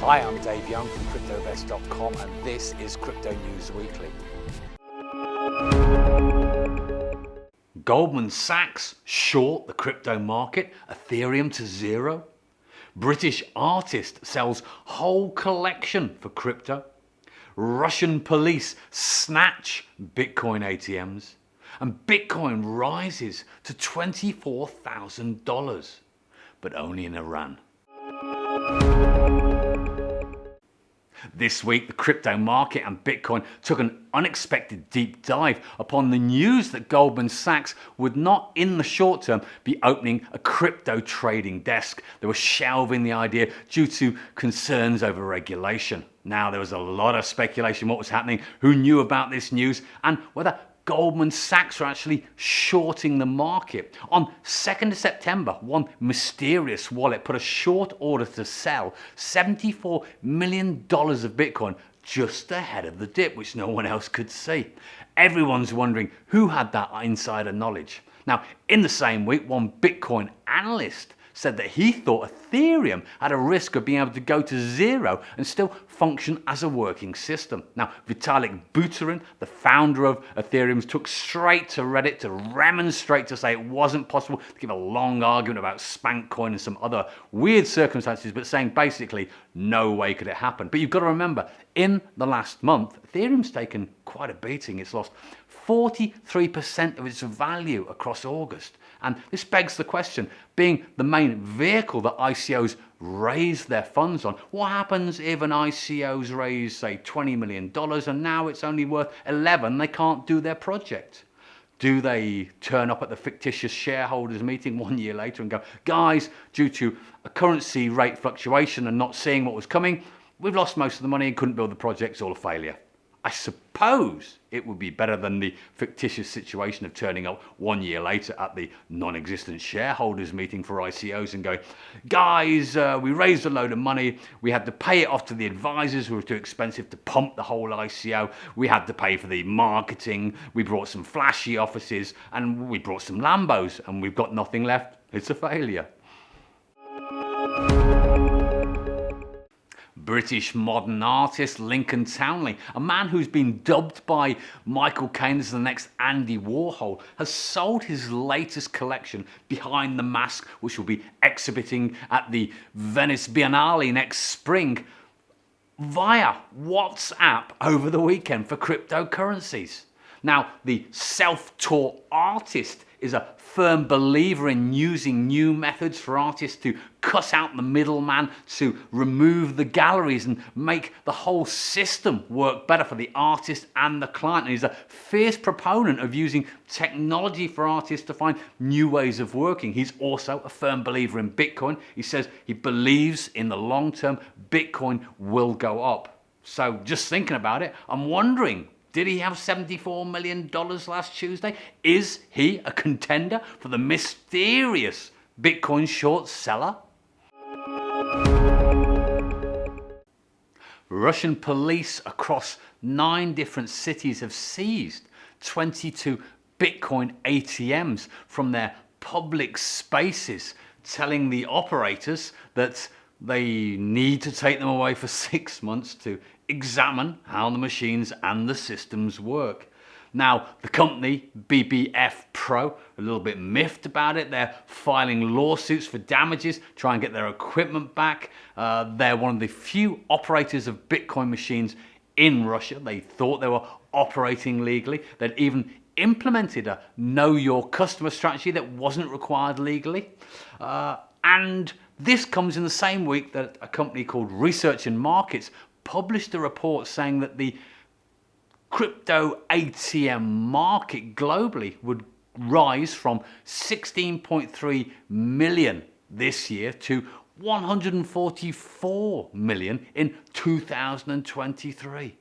Hi, I'm Dave Young from CryptoVest.com and this is Crypto News Weekly. Goldman Sachs short the crypto market, Ethereum to zero. British artist sells whole collection for crypto. Russian police snatch Bitcoin ATMs. And Bitcoin rises to $24,000, but only in Iran. This week, the crypto market and Bitcoin took an unexpected deep dive upon the news that Goldman Sachs would not, in the short term, be opening a crypto trading desk. They were shelving the idea due to concerns over regulation. Now, there was a lot of speculation what was happening, who knew about this news, and whether Goldman Sachs are actually shorting the market. On 2nd of September, one mysterious wallet put a short order to sell $74 million of Bitcoin just ahead of the dip, which no one else could see. Everyone's wondering who had that insider knowledge. Now, in the same week, one Bitcoin analyst said that he thought Ethereum had a risk of being able to go to zero and still function as a working system. Now, Vitalik Buterin, the founder of Ethereum, took straight to Reddit to remonstrate, to say it wasn't possible, to give a long argument about Spankcoin and some other weird circumstances, but saying basically no way could it happen. But you've got to remember, in the last month, Ethereum's taken quite a beating. It's lost 43% of its value across August. And this begs the question, being the main vehicle that ICOs raise their funds on, what happens if an ICO's raise, say, $20 million and now it's only worth 11, they can't do their project? Do they turn up at the fictitious shareholders meeting 1 year later and go, guys, due to a currency rate fluctuation and not seeing what was coming, we've lost most of the money and couldn't build the project, it's all a failure? I suppose it would be better than the fictitious situation of turning up 1 year later at the non-existent shareholders meeting for ICOs and going, guys, we raised a load of money, we had to pay it off to the advisors who were too expensive to pump the whole ICO, we had to pay for the marketing, we brought some flashy offices and we brought some Lambos and we've got nothing left, it's a failure. British modern artist Lincoln Townley, a man who's been dubbed by Michael Caine as the next Andy Warhol, has sold his latest collection, Behind the Mask, which will be exhibiting at the Venice Biennale next spring, via WhatsApp over the weekend for cryptocurrencies. Now, the self-taught artist is a firm believer in using new methods for artists to cut out the middleman, to remove the galleries and make the whole system work better for the artist and the client. And he's a fierce proponent of using technology for artists to find new ways of working. He's also a firm believer in Bitcoin. He says he believes in the long term Bitcoin will go up. So just thinking about it, I'm wondering, did he have $74 million last Tuesday? Is he a contender for the mysterious Bitcoin short seller? Russian police across 9 different cities have seized 22 Bitcoin ATMs from their public spaces, telling the operators that they need to take them away for 6 months to examine how the machines and the systems work. Now, the company, BBF Pro, a little bit miffed about it. They're filing lawsuits for damages, try and get their equipment back. They're one of the few operators of Bitcoin machines in Russia. They thought they were operating legally. They'd even implemented a know your customer strategy that wasn't required legally. And this comes in the same week that a company called Research and Markets published a report saying that the crypto ATM market globally would rise from 16.3 million this year to 144 million in 2023.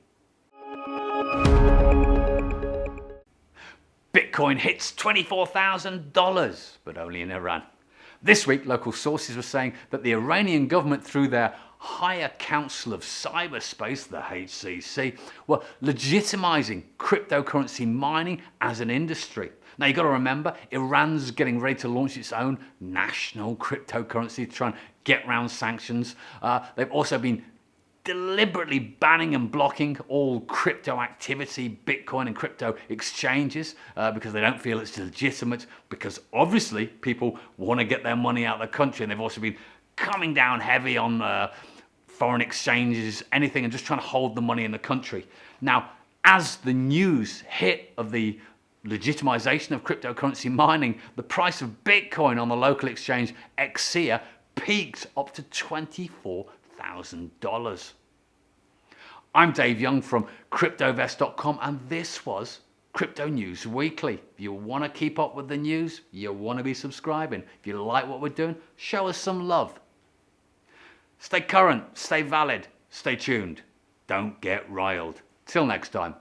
Bitcoin hits $24,000, but only in Iran. This week, local sources were saying that the Iranian government, through their Higher Council of Cyberspace, the HCC, were legitimizing cryptocurrency mining as an industry. Now, you've got to remember, Iran's getting ready to launch its own national cryptocurrency to try and get around sanctions. They've also been deliberately banning and blocking all crypto activity, Bitcoin and crypto exchanges, because they don't feel it's legitimate, because obviously people want to get their money out of the country, and they've also been coming down heavy on foreign exchanges, anything, and just trying to hold the money in the country. Now, as the news hit of the legitimization of cryptocurrency mining, the price of Bitcoin on the local exchange Exia peaked up to $24,000. I'm Dave Young from CryptoVest.com, and this was Crypto News Weekly. If you want to keep up with the news, you want to be subscribing. If you like what we're doing, show us some love. Stay current, stay valid, stay tuned. Don't get riled. Till next time.